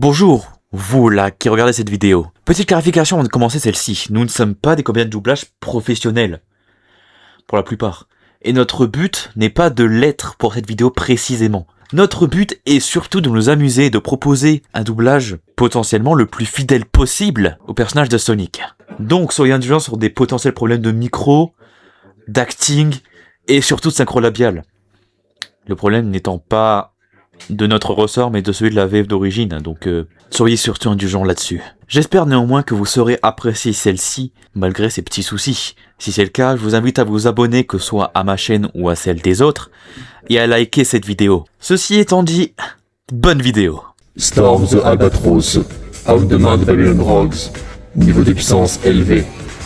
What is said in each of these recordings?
Bonjour, vous là qui regardez cette vidéo. Petite clarification avant de commencer celle-ci. Nous ne sommes pas des comédiens de doublage professionnels. Pour la plupart. Et notre but n'est pas de l'être pour cette vidéo précisément. Notre but est surtout de nous amuser et de proposer un doublage potentiellement le plus fidèle possible au personnage de Sonic. Donc soyez indulgents sur des potentiels problèmes de micro, d'acting et surtout de synchro labial. Le problème n'étant pas de notre ressort mais de celui de la VF d'origine, donc soyez surtout indulgents là-dessus. J'espère néanmoins que vous saurez apprécier celle-ci malgré ces petits soucis. Si c'est le cas, je vous invite à vous abonner que ce soit à ma chaîne ou à celle des autres et à liker cette vidéo. Ceci étant dit, bonne vidéo. Storm the Albatross, Outdemand Babylon Rogues, niveau de puissance élevé.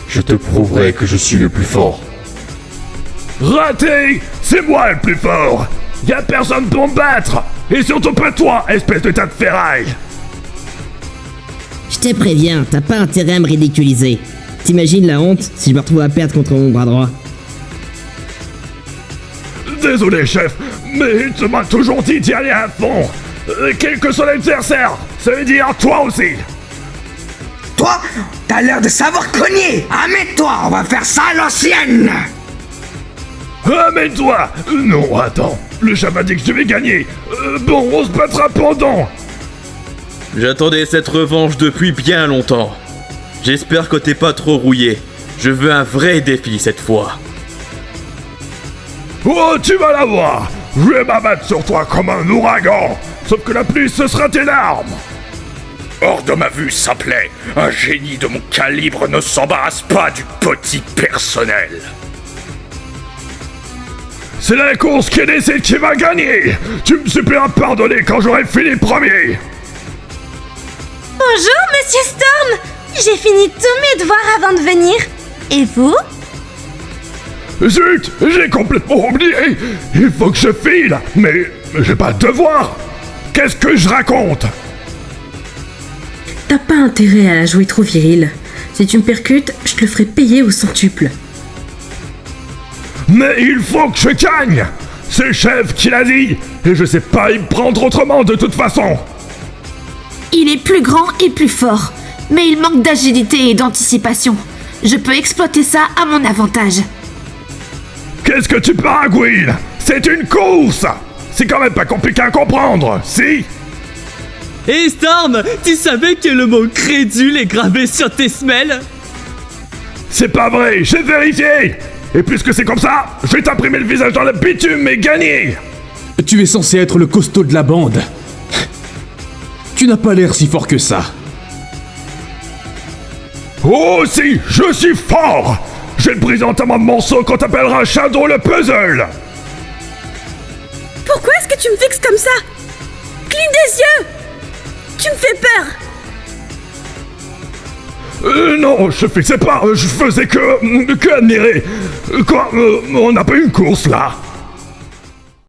Je te prouverai que je suis le plus fort. Raté! C'est moi le plus fort! Y'a personne pour me battre! Et surtout pas toi, espèce de tas de ferraille! Je te préviens, t'as pas intérêt à me ridiculiser. T'imagines la honte si je me retrouve à perdre contre mon bras droit? Désolé chef, mais tu m'as toujours dit d'y aller à fond! Quel que soit l'adversaire, ça veut dire toi aussi! Toi, t'as l'air de savoir cogner. Amène-toi, on va faire ça à l'ancienne. Amène-toi! Non, attends, le chat m'a dit que je devais gagner. Bon, on se battra pendant. J'attendais cette revanche depuis bien longtemps. J'espère que t'es pas trop rouillé. Je veux un vrai défi cette fois. Oh, tu vas l'avoir! Je vais m'abattre sur toi comme un ouragan! Sauf que la pluie, ce sera tes larmes! Hors de ma vue, ça plaît! Un génie de mon calibre ne s'embarrasse pas du petit personnel! C'est la course qui décide qui va gagner! Tu me supplieras pardonner quand j'aurai fini premier! Bonjour, Monsieur Storm! J'ai fini tous mes devoirs avant de venir. Et vous? Zut! J'ai complètement oublié! Il faut que je file! Mais j'ai pas de devoir! Qu'est-ce que je raconte? T'as pas intérêt à jouer trop viril. Si tu me percutes, je te le ferai payer au centuple. Mais il faut que je gagne! C'est le chef qui l'a dit! Et je sais pas y prendre autrement de toute façon! Il est plus grand et plus fort, mais il manque d'agilité et d'anticipation. Je peux exploiter ça à mon avantage. Qu'est-ce que tu paragouines? C'est une course! C'est quand même pas compliqué à comprendre, si? Hé Storm, tu savais que le mot crédule est gravé sur tes semelles? C'est pas vrai, j'ai vérifié! Et puisque c'est comme ça, je vais t'imprimer le visage dans le bitume et gagner! Tu es censé être le costaud de la bande. Tu n'as pas l'air si fort que ça. Oh si, je suis fort! Je vais te briser en tellement de morceaux qu'on t'appellera Shadow le Puzzle! Pourquoi est-ce que tu me fixes comme ça? Cligne des yeux! Tu me fais peur! Non, je fixais pas, je faisais que admirer. Quoi, on n'a pas eu une course là?